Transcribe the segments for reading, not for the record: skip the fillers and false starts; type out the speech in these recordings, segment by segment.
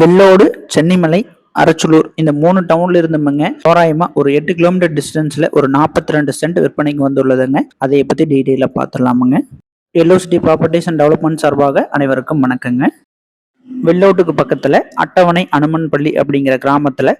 வெள்ளோடு, சென்னிமலை, அரச்சலூர் இந்த 3 டவுன்ல இருந்துங்க தோராயமா ஒரு 8 கிலோமீட்டர் டிஸ்டன்ஸ்ல ஒரு 42 சென்ட் விற்பனைக்கு வந்துள்ளதுங்க. அதை பத்தி டீட்டெயிலா பார்த்துடலாமுங்க. எல்ஓசிடி ப்ராப்பர்ட்டிஸ் அண்ட் டெவலப்மெண்ட் சார்பாக அனைவருக்கும் வணக்கங்க. வெள்ளோட்டுக்கு பக்கத்துல அட்டவணை அனுமன் பள்ளி அப்படிங்கிற கிராமத்துல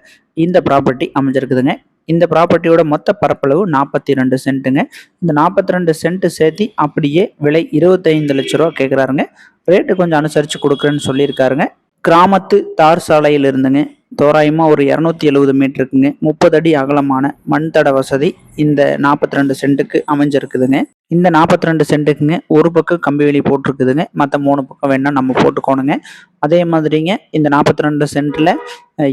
இந்த ப்ராப்பர்ட்டி அமைஞ்சிருக்குதுங்க. இந்த ப்ராப்பர்ட்டியோட மொத்த பரப்பளவு 42 சென்ட்டுங்க. இந்த 42 சென்ட் சேர்த்தி அப்படியே விலை 25 லட்ச ரூபா கேட்குறாருங்க. ரேட்டு கொஞ்சம் அனுசரித்து கொடுக்குறேன்னு சொல்லியிருக்காருங்க. கிராமத்து தார் சாலையில் இருந்துங்க தோராயமா ஒரு 270 மீட்டருக்குங்க 30 அடி அகலமான மண் தட வசதி இந்த 42 சென்ட்டுக்கு அமைஞ்சிருக்குதுங்க. இந்த 42 சென்ட்டுக்குங்க ஒரு பக்கம் கம்பி வேலி போட்டிருக்குதுங்க, மற்ற 3 பக்கம் வேணா நம்ம போட்டுக்கோணுங்க. அதே மாதிரிங்க இந்த 42 சென்ட்ல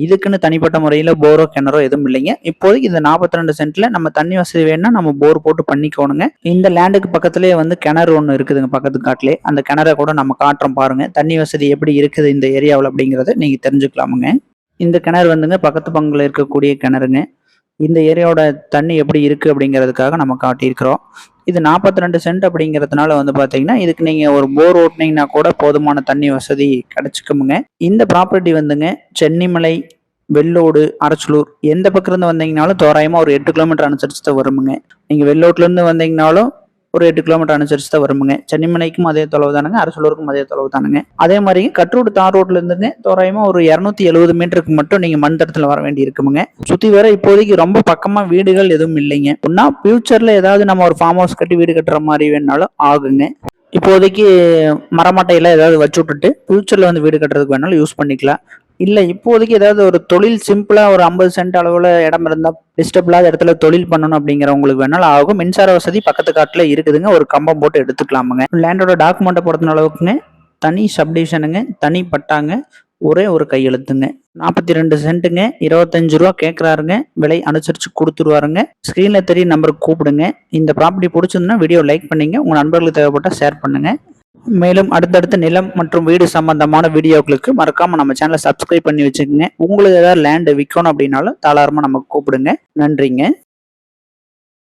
இதுக்குன்னு தனிப்பட்ட முறையில் போரோ கிணறோ எதுவும் இல்லைங்க. இப்போதைக்கு இந்த 42 சென்ட்ல நம்ம தண்ணி வசதி வேணும்னா நம்ம போர் போட்டு பண்ணிக்கோணுங்க. இந்த லேண்டுக்கு பக்கத்துலேயே வந்து கிணறு ஒன்று இருக்குதுங்க, பக்கத்து காட்டிலே. அந்த கிணறை கூட நம்ம காட்டுறோம் பாருங்க, தண்ணி வசதி எப்படி இருக்குது இந்த ஏரியாவில் அப்படிங்கிறத நீங்க தெரிஞ்சுக்கலாமுங்க. இந்த கிணறு வந்துங்க பக்கத்து பங்குல இருக்கக்கூடிய கிணறுங்க. இந்த ஏரியாவோட தண்ணி எப்படி இருக்கு அப்படிங்கிறதுக்காக நம்ம காட்டியிருக்கிறோம். இது 42 சென்ட் அப்படிங்கிறதுனால வந்து பாத்தீங்கன்னா இதுக்கு நீங்க ஒரு போர் ஓட்டுனீங்கன்னா கூட போதுமான தண்ணி வசதி கிடைச்சிக்குமுங்க. இந்த ப்ராப்பர்ட்டி வந்துங்க சென்னிமலை, வெள்ளோடு, அரச்சலூர் எந்த பக்கம் இருந்து வந்தீங்கனாலும் தோராயமா ஒரு 8 கிலோமீட்டர் அனுசரிச்சு தான் வருமுங்க. நீங்க வெள்ளோட்டுல இருந்து வந்தீங்கனாலும் ஒரு 8 கிலோமீட்டர் அனுசரிச்சு தான் வருமுங்க. சென்னிமலைக்கும் அதே தொலைவு தானுங்க, அரசலூருக்கும் அதே தொலைவு தானுங்க. அதே மாதிரி கட்ரோடு தார் ரோட்ல இருந்துங்க தோராயமா ஒரு 270 மீட்டருக்கு மட்டும் நீங்க மண் தடத்துல வர வேண்டி இருக்குமுங்க. சுத்தி வர இப்போதைக்கு ரொம்ப பக்கமா வீடுகள் எதுவும் இல்லைங்க. ஒன்னா ஃபியூச்சர்ல ஏதாவது நம்ம ஒரு ஃபார்ம் ஹவுஸ் கட்டி வீடு கட்டுற மாதிரி வேணாலும் ஆகுங்க. இப்போதைக்கு மரமட்டையெல்லாம் ஏதாவது வச்சு விட்டுட்டு ஃபியூச்சர்ல வந்து வீடு கட்டுறதுக்கு வேணாலும் யூஸ் பண்ணிக்கலாம். இல்லை இப்போதைக்கு ஏதாவது ஒரு தொழில் சிம்பிளாக ஒரு 50 சென்ட் அளவில் இடம் இருந்தால் டிஸ்டர்ப் இல்லாத இடத்துல தொழில் பண்ணணும் அப்படிங்கிறவங்களுக்கு வேணாலும் ஆகும். மின்சார வசதி பக்கத்து காட்டில் இருக்குதுங்க, ஒரு கம்பம் போட்டு எடுத்துக்கலாமுங்க. லேண்டோட டாக்குமெண்ட்டை பொறுத்த அளவுக்குங்க தனி சப்டிவிஷனுங்க, தனி பட்டாங்க, ஒரே ஒரு கையெழுத்துங்க. 42 சென்ட்டுங்க, 25 ரூபா கேட்குறாருங்க. விலை அனுசரித்து கொடுத்துருவாருங்க. ஸ்க்ரீனில் தெரிய நம்பருக்கு கூப்பிடுங்க. இந்த ப்ராப்பர்ட்டி பிடிச்சிருந்தா வீடியோ லைக் பண்ணிங்க, உங்கள் நண்பர்களுக்கு தேவைப்பட்டால் ஷேர் பண்ணுங்க. மேலும் அடுத்தடுத்த நிலம் மற்றும் வீடு சம்பந்தமான வீடியோக்களுக்கு மறக்காம நம்ம சேனலை சப்ஸ்கிரைப் பண்ணி வச்சுக்கோங்க. உங்களுக்கு ஏதாவது லேண்ட் விற்கணும் அப்படின்னாலும் தாராளமாக நமக்கு கூப்பிடுங்க. நன்றிங்க.